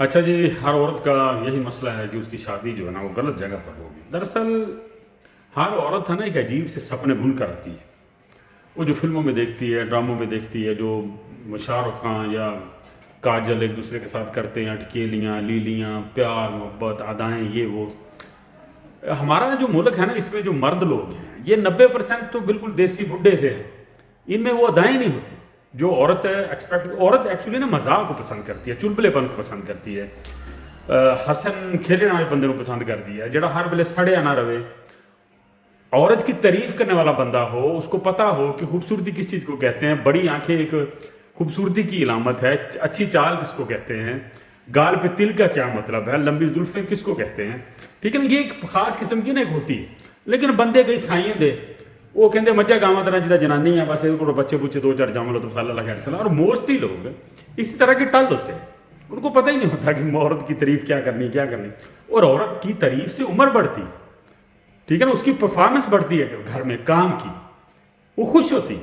اچھا جی، ہر عورت کا یہی مسئلہ ہے کہ اس کی شادی جو ہے نا وہ غلط جگہ پر ہوگی. دراصل ہر عورت ہے نا ایک عجیب سے سپنے بن کر آتی ہے. وہ جو فلموں میں دیکھتی ہے، ڈراموں میں دیکھتی ہے، جو شاہ رخ خان یا کاجل ایک دوسرے کے ساتھ کرتے ہیں، اٹکیلیاں، لیلیاں، پیار محبت، ادائیں، یہ وہ. ہمارا جو ملک ہے نا، اس میں جو مرد لوگ ہیں یہ 90% تو بالکل دیسی بڈھے سے ہیں. ان میں وہ ادائیں نہیں ہوتی جو عورت عورت ایکچولی نا مذاق کو پسند کرتی ہے، چلبلے پن کو پسند کرتی ہے، ہسن کھیلنے والے بندے کو پسند کرتی ہے، جڑا ہر ویلے سڑیا نہ رہے. عورت کی تعریف کرنے والا بندہ ہو، اس کو پتا ہو کہ خوبصورتی کس چیز کو کہتے ہیں. بڑی آنکھیں ایک خوبصورتی کی علامت ہے. اچھی چال کس کو کہتے ہیں، گال پہ تل کا کیا مطلب ہے، لمبی زلفیں کس کو کہتے ہیں. ٹھیک ہے نا، یہ ایک خاص قسم کی نا ایک ہوتی ہے. لیکن بندے کئی سائیں دے وہ کہتے مجھا گاواں طرح جدا جنانی ہے، بس یہ بچے بچے دو چار جام لو تو صلی اللہ خیر صلی. اور موسٹلی لوگ اسی طرح کے ٹل ہوتے ہیں، ان کو پتہ ہی نہیں ہوتا کہ عورت کی تعریف کیا کرنی کیا کرنی. اور عورت کی تعریف سے عمر بڑھتی، ٹھیک ہے نا، اس کی پرفارمنس بڑھتی ہے گھر میں کام کی، وہ خوش ہوتی.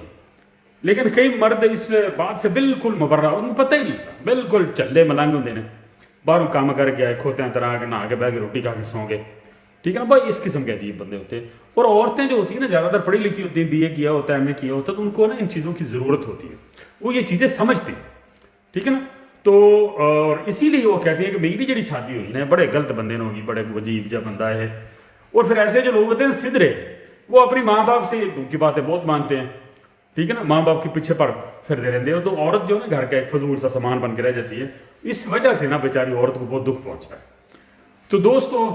لیکن کئی مرد اس بات سے بالکل مبرہ، ان کو پتہ ہی نہیں ہوتا، بالکل چلے ملنگ ہوں نے، باہروں کام کر کے آئے، کھوتے ہیں طرح کے نہا کے بہ کے روٹی کھا کے سو گئے. ٹھیک ہے نا بھائی، اس قسم کے عجیب بندے ہوتے ہیں. اور عورتیں جو ہوتی ہیں نا زیادہ تر پڑھی لکھی ہوتی ہیں، بی اے کیا ہوتا ہے، ایم اے کیا ہوتا ہے، تو ان کو نا ان چیزوں کی ضرورت ہوتی ہے، وہ یہ چیزیں سمجھتی ہیں. ٹھیک ہے نا. تو اور اسی لیے وہ کہتی ہیں کہ میری جڑی شادی ہوئی نا بڑے غلط بندے نے ہوگی، بڑے عجیب جا بندہ ہے. اور پھر ایسے جو لوگ ہوتے ہیں سدھرے، وہ اپنی ماں باپ سے کی باتیں بہت مانتے ہیں. ٹھیک ہے نا، ماں باپ کے پیچھے پر پھرتے رہتے ہیں. تو عورت جو ہے نا گھر کا ایک فضول سا سامان بن کے رہ جاتی ہے. اس وجہ سے نا بیچاری عورت کو بہت دکھ پہنچتا ہے. تو دوستو،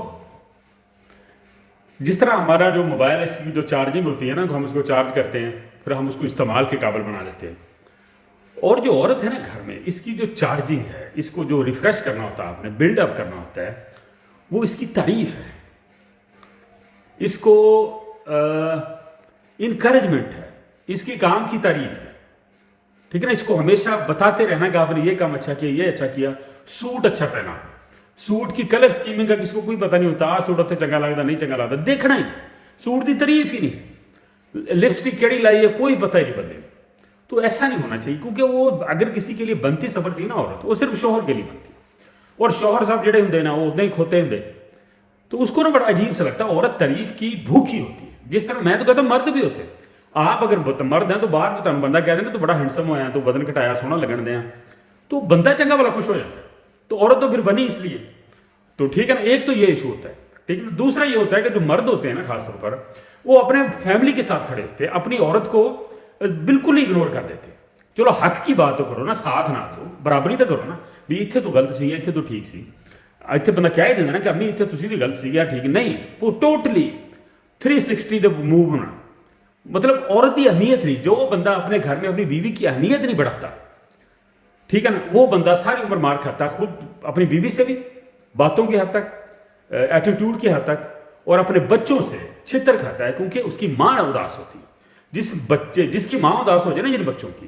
جس طرح ہمارا جو موبائل ہے اس کی جو چارجنگ ہوتی ہے نا، ہم اس کو چارج کرتے ہیں، پھر ہم اس کو استعمال کے قابل بنا لیتے ہیں. اور جو عورت ہے نا گھر میں، اس کی جو چارجنگ ہے، اس کو جو ریفریش کرنا ہوتا ہے، آپ نے بلڈ اپ کرنا ہوتا ہے، وہ اس کی تعریف ہے، اس کو انکریجمنٹ ہے، اس کی کام کی تعریف ہے. ٹھیک ہے نا، اس کو ہمیشہ بتاتے رہنا کہ آپ نے یہ کام اچھا کیا، یہ اچھا کیا. سوٹ اچھا پہنا، سوٹ کی کلر سکیمنگ کا کسی کو کوئی پتہ نہیں ہوتا. سوٹ اتنے چنگا لگتا نہیں چنگا لگتا، دیکھنا ہی سوٹ کی تعریف ہی نہیں. لپسٹک کیڑی لائی ہے کوئی پتہ ہی نہیں بندے. تو ایسا نہیں ہونا چاہیے، کیونکہ وہ اگر کسی کے لیے بنتی سفرتی نا عورت، وہ صرف شوہر کے لیے بنتی. اور شوہر صاحب جڑے ہوں نا وہ ادھر ہی کھوتے ہوں، تو اس کو نا بڑا عجیب سا لگتا ہے. عورت تعریف کی بھوکی ہوتی ہے. جس طرح میں تو کہتا ہوں مرد بھی ہوتے ہیں. آپ اگر مرد ہیں تو باہر میں تمہیں بندہ کہہ دیں نا تو بڑا ہینڈسم ہوا ہے، تو بدن کٹایا سونا لگن دیا، تو بندہ چنگا والا خوش ہو جاتا ہے. تو عورت تو پھر بنی اس لیے. تو ٹھیک ہے نا، ایک تو یہ ایشو ہوتا ہے. ٹھیک ہے نا. دوسرا یہ ہوتا ہے کہ جو مرد ہوتے ہیں نا خاص طور پر، وہ اپنے فیملی کے ساتھ کھڑے ہوتے ہیں، اپنی عورت کو بالکل ہی اگنور کر دیتے ہیں. چلو حق کی بات تو کرو نا، ساتھ نہ دو، برابری تو کرو نا بھی. اتنے تو غلط سی، اتنے تو ٹھیک سی. اتنے بندہ کہہ ہی دینا نا کہ امی اتنے تھی بھی غلط سی یا ٹھیک نہیں. وہ ٹوٹلی 360 دے موو ہونا، مطلب عورت کی اہمیت نہیں. جو بندہ اپنے گھر میں اپنی بیوی کی اہمیت نہیں بڑھاتا، ٹھیک ہے نا، وہ بندہ ساری عمر مار کھاتا ہے، خود اپنی بیوی سے بھی، باتوں کی حد تک، ایٹیٹیوڈ کی حد تک، اور اپنے بچوں سے چھتر کھاتا ہے. کیونکہ اس کی ماں اداس ہوتی ہے. جس کی ماں اداس ہو جائے نا جن بچوں کی،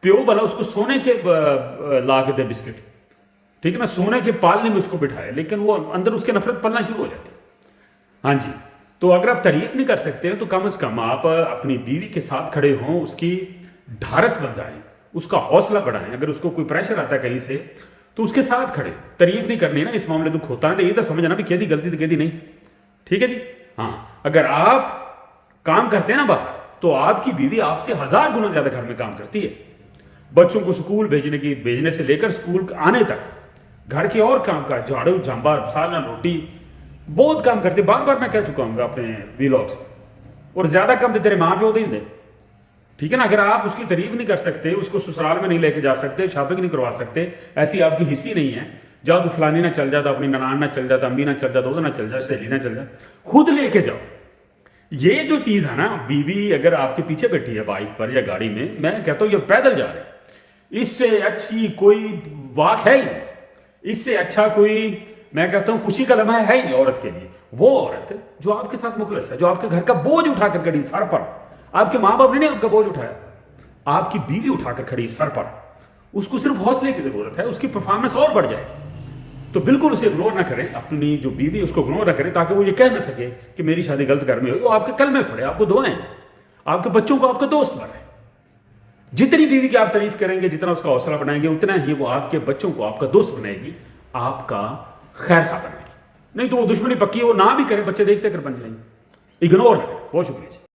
پیو بلا اس کو سونے کے لا کے دے بسکٹ، ٹھیک ہے نا، سونے کے پالنے میں اس کو بٹھائے، لیکن وہ اندر اس کے نفرت پلنا شروع ہو جاتی ہے. ہاں جی. تو اگر آپ تعریف نہیں کر سکتے تو کم از کم آپ اپنی بیوی کے ساتھ کھڑے ہوں، اس کی ڈھارس بندھائیں، اس کا حوصلہ بڑھائیں. اگر اس کو کوئی پریشر آتا ہے کہیں سے تو اس کے ساتھ کھڑے. تعریف نہیں کرنی نا اس معاملے دکھ ہوتا ہے، یہ تو سمجھنا بھی کہ دی غلطی تو کہ دی نہیں. ٹھیک ہے جی. ہاں، اگر آپ کام کرتے ہیں نا باہر، تو آپ کی بیوی آپ سے 1000 گنا زیادہ گھر میں کام کرتی ہے. بچوں کو سکول بھیجنے سے لے کر سکول آنے تک، گھر کے اور کام کا جھاڑو جھامبا سالن روٹی بہت کام کرتے. بار بار میں کہہ چکا ہوں اپنے ویلاگس میں. اور زیادہ کم تو تیرے ماں پیو دے دیں. ٹھیک ہے نا. اگر آپ اس کی تعریف نہیں کر سکتے، اس کو سسرال میں نہیں لے کے جا سکتے، شاپنگ نہیں کروا سکتے، ایسی آپ کی حصی نہیں ہے، جاؤ تو فلانی نہ چل جاتا، اپنی ننان نہ چل جاتا، امی نہ چل جاتا، ادھر نہ چل جائے، سہیلی نہ چل جائے، خود لے کے جاؤ. یہ جو چیز ہے نا، بیوی اگر آپ کے پیچھے بیٹھی ہے بائک پر یا گاڑی میں کہتا ہوں یہ پیدل جا رہے ہیں، اس سے اچھی کوئی واق ہے ہی نہیں. اس سے اچھا کوئی، میں کہتا ہوں خوشی کا لمحہ ہے ہی نہیں عورت کے لیے. وہ عورت جو آپ کے ساتھ مخلص ہے، جو آپ کے گھر کا بوجھ اٹھا کر کھڑی سر پر. آپ کے ماں باپ نے نہیں آپ کا بوجھ اٹھایا، آپ کی بیوی اٹھا کر کھڑی سر پر. اس کو صرف حوصلے کی ضرورت ہے، اس کی پرفارمنس اور بڑھ جائے. تو بالکل اسے اگنور نہ کریں، اپنی جو بیوی اس کو اگنور نہ کریں، تاکہ وہ یہ کہہ نہ سکے کہ میری شادی غلط گھر میں ہوئی. وہ آپ کے کلمے پڑھے، آپ کو دعائیں دیں، آپ کے بچوں کو آپ کا دوست بنائے. جتنی بیوی کی آپ تعریف کریں گے، جتنا اس کا حوصلہ بنائیں گے، اتنا ہی وہ آپ کے بچوں کو آپ کا دوست بنائے گی، آپ کا خیر خواہ بننے کی. نہیں تو وہ دشمنی پکی ہے, وہ نہ بھی کریں, بچے دیکھتے کر بن جائیں گے. اگنور نہ کریں. بہت شکریہ.